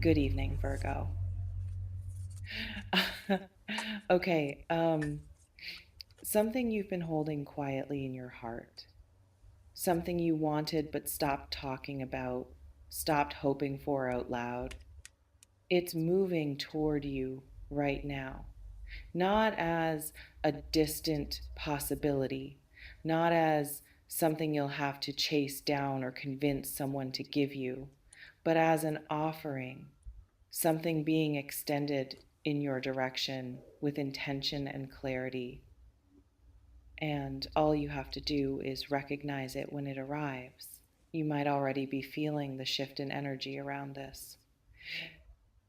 Good evening, Virgo. Okay, something you've been holding quietly in your heart, something you wanted but stopped talking about, stopped hoping for out loud. It's moving toward you right now, not as a distant possibility, not as something you'll have to chase down or convince someone to give you, but as an offering, something being extended in your direction with intention and clarity. And all you have to do is recognize it when it arrives. You might already be feeling the shift in energy around this.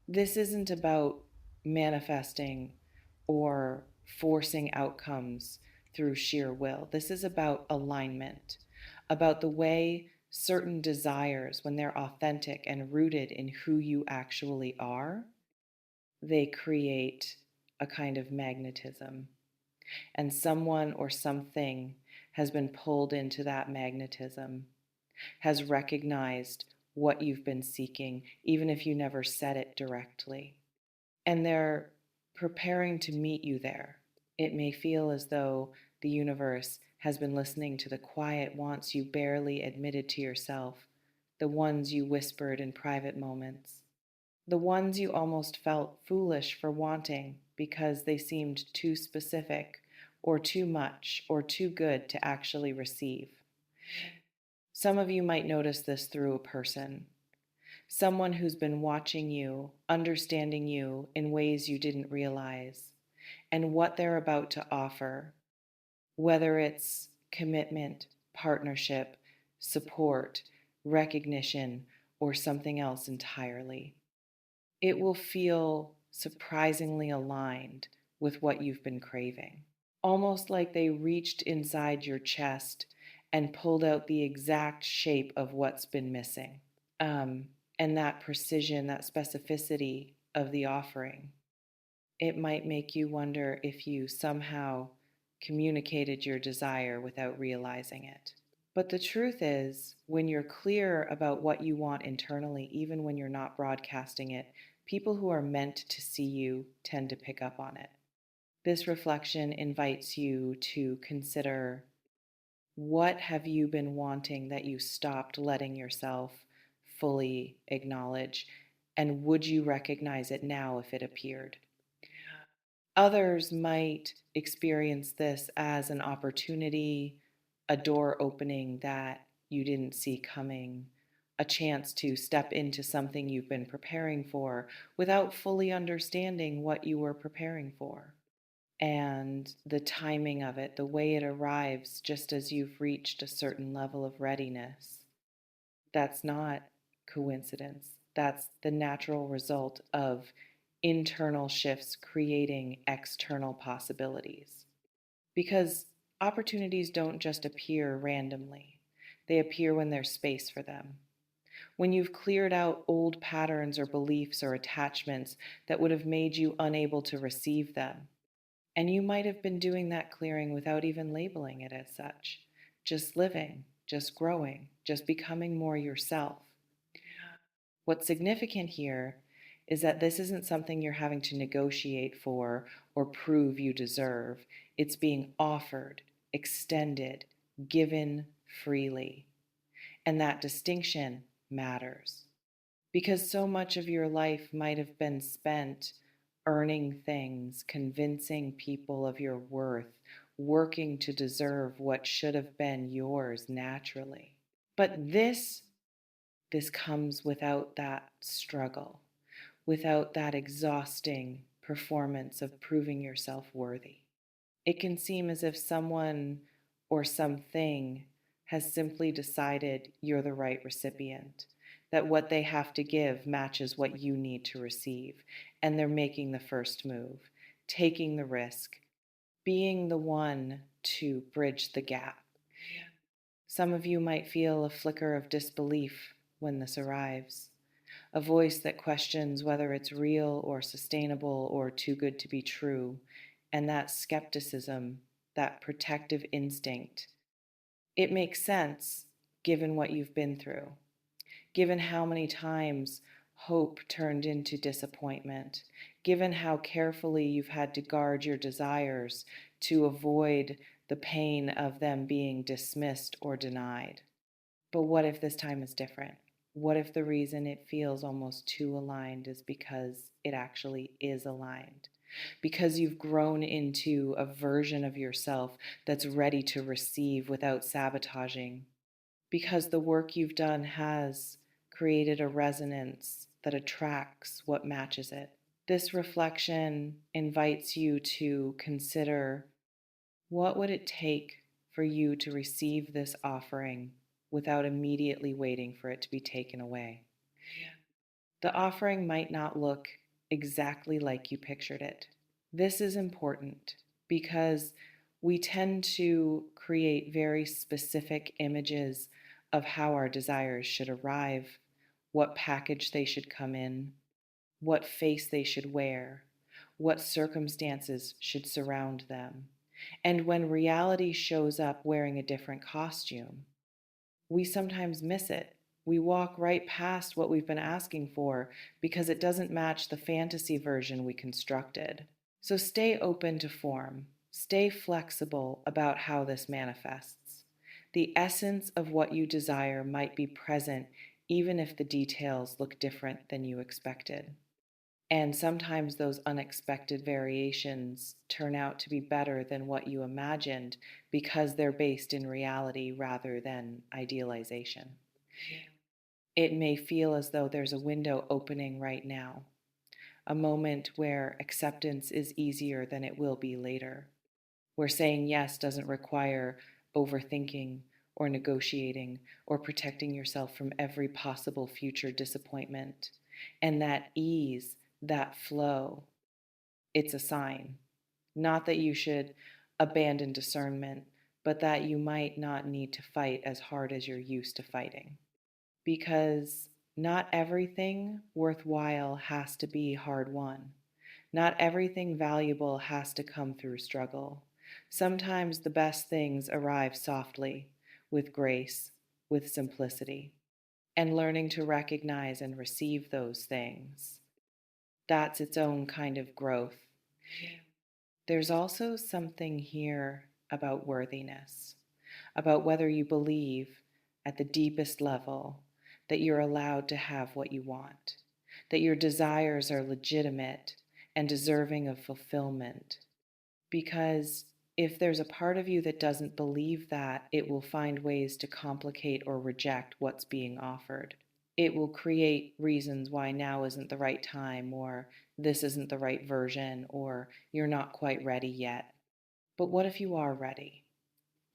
This isn't about manifesting or forcing outcomes through sheer will. This is about alignment, about the way certain desires, when they're authentic and rooted in who you actually are, they create a kind of magnetism. And someone or something has been pulled into that magnetism, has recognized what you've been seeking, even if you never said it directly. And they're preparing to meet you there. It may feel as though the universe has been listening to the quiet wants you barely admitted to yourself, the ones you whispered in private moments, the ones you almost felt foolish for wanting because they seemed too specific or too much or too good to actually receive. Some of you might notice this through a person, someone who's been watching you, understanding you in ways you didn't realize, and what they're about to offer, whether it's commitment, partnership, support, recognition, or something else entirely. It will feel surprisingly aligned with what you've been craving. Almost like they reached inside your chest and pulled out the exact shape of what's been missing. And that precision, that specificity of the offering, it might make you wonder if you somehow communicated your desire without realizing it. But the truth is, when you're clear about what you want internally, even when you're not broadcasting it, people who are meant to see you tend to pick up on it. This reflection invites you to consider, what have you been wanting that you stopped letting yourself fully acknowledge? And would you recognize it now if it appeared? Others might experience this as an opportunity, a door opening that you didn't see coming, a chance to step into something you've been preparing for without fully understanding what you were preparing for. And the timing of it, the way it arrives just as you've reached a certain level of readiness, that's not coincidence. That's the natural result of internal shifts creating external possibilities. Because opportunities don't just appear randomly, they appear when there's space for them. When you've cleared out old patterns or beliefs or attachments that would have made you unable to receive them. And you might have been doing that clearing without even labeling it as such, just living, just growing, just becoming more yourself. What's significant here is that this isn't something you're having to negotiate for or prove you deserve. It's being offered, extended, given freely. And that distinction matters because so much of your life might have been spent earning things, convincing people of your worth, working to deserve what should have been yours naturally. But this comes without that struggle, without that exhausting performance of proving yourself worthy. It can seem as if someone or something has simply decided you're the right recipient, that what they have to give matches what you need to receive, and they're making the first move, taking the risk, being the one to bridge the gap. Some of you might feel a flicker of disbelief when this arrives, a voice that questions whether it's real or sustainable or too good to be true, and that skepticism, that protective instinct. It makes sense given what you've been through, given how many times hope turned into disappointment, given how carefully you've had to guard your desires to avoid the pain of them being dismissed or denied. But what if this time is different? What if the reason it feels almost too aligned is because it actually is aligned? Because you've grown into a version of yourself that's ready to receive without sabotaging. Because the work you've done has created a resonance that attracts what matches it. This reflection invites you to consider, what would it take for you to receive this offering without immediately waiting for it to be taken away? The offering might not look exactly like you pictured it. This is important because we tend to create very specific images of how our desires should arrive, what package they should come in, what face they should wear, what circumstances should surround them. And when reality shows up wearing a different costume, we sometimes miss it. We walk right past what we've been asking for because it doesn't match the fantasy version we constructed. So stay open to form. Stay flexible about how this manifests. The essence of what you desire might be present even if the details look different than you expected. And sometimes those unexpected variations turn out to be better than what you imagined because they're based in reality rather than idealization. It may feel as though there's a window opening right now, a moment where acceptance is easier than it will be later, where saying yes doesn't require overthinking or negotiating or protecting yourself from every possible future disappointment. And that ease, that flow, it's a sign. Not that you should abandon discernment, but that you might not need to fight as hard as you're used to fighting. Because not everything worthwhile has to be hard won. Not everything valuable has to come through struggle. Sometimes the best things arrive softly, with grace, with simplicity, and learning to recognize and receive those things. That's its own kind of growth. There's also something here about worthiness, about whether you believe at the deepest level that you're allowed to have what you want, that your desires are legitimate and deserving of fulfillment. Because if there's a part of you that doesn't believe that, it will find ways to complicate or reject what's being offered. It will create reasons why now isn't the right time, or this isn't the right version, or you're not quite ready yet. But what if you are ready?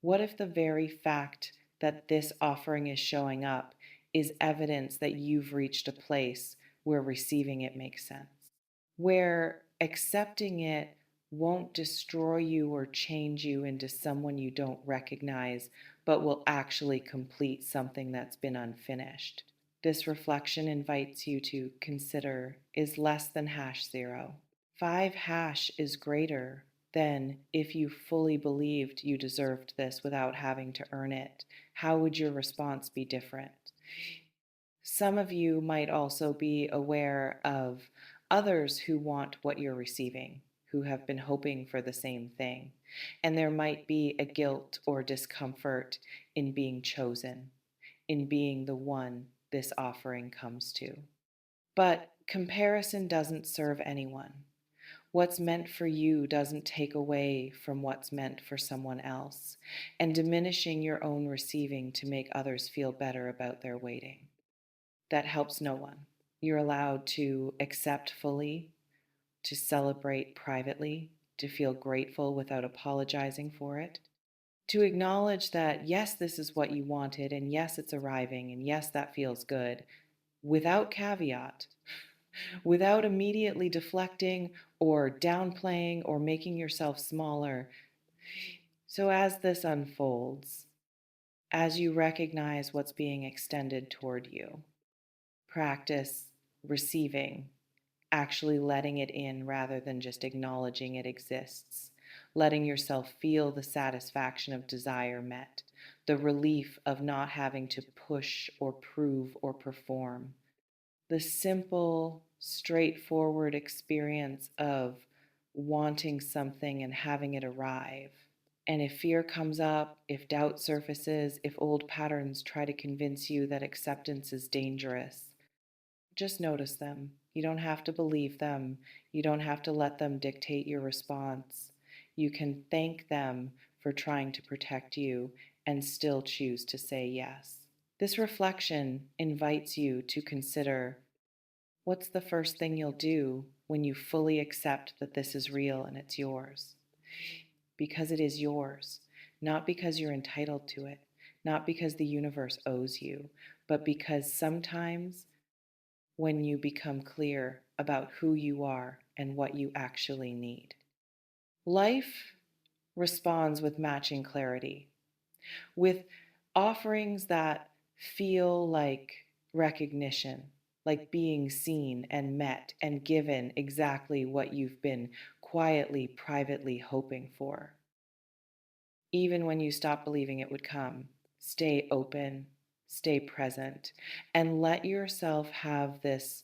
What if the very fact that this offering is showing up is evidence that you've reached a place where receiving it makes sense? Where accepting it won't destroy you or change you into someone you don't recognize, but will actually complete something that's been unfinished. This reflection invites you to consider, is less than hash zero. 5 hash is greater than if you fully believed you deserved this without having to earn it. How would your response be different? Some of you might also be aware of others who want what you're receiving, who have been hoping for the same thing. And there might be a guilt or discomfort in being chosen, in being the one this offering comes to. But comparison doesn't serve anyone. What's meant for you doesn't take away from what's meant for someone else, and diminishing your own receiving to make others feel better about their waiting. That helps no one. You're allowed to accept fully, to celebrate privately, to feel grateful without apologizing for it, to acknowledge that yes, this is what you wanted, and yes, it's arriving, and yes, that feels good, without caveat, without immediately deflecting or downplaying or making yourself smaller. So, as this unfolds, as you recognize what's being extended toward you, practice receiving, actually letting it in rather than just acknowledging it exists, letting yourself feel the satisfaction of desire met, the relief of not having to push or prove or perform, the simple, straightforward experience of wanting something and having it arrive. And if fear comes up, if doubt surfaces, if old patterns try to convince you that acceptance is dangerous, just notice them. You don't have to believe them. You don't have to let them dictate your response. You can thank them for trying to protect you and still choose to say yes. This reflection invites you to consider, what's the first thing you'll do when you fully accept that this is real and it's yours? Because it is yours, not because you're entitled to it, not because the universe owes you, but because sometimes when you become clear about who you are and what you actually need. Life responds with matching clarity, with offerings that feel like recognition, like being seen and met and given exactly what you've been quietly, privately hoping for. Even when you stop believing it would come, stay open, stay present, and let yourself have this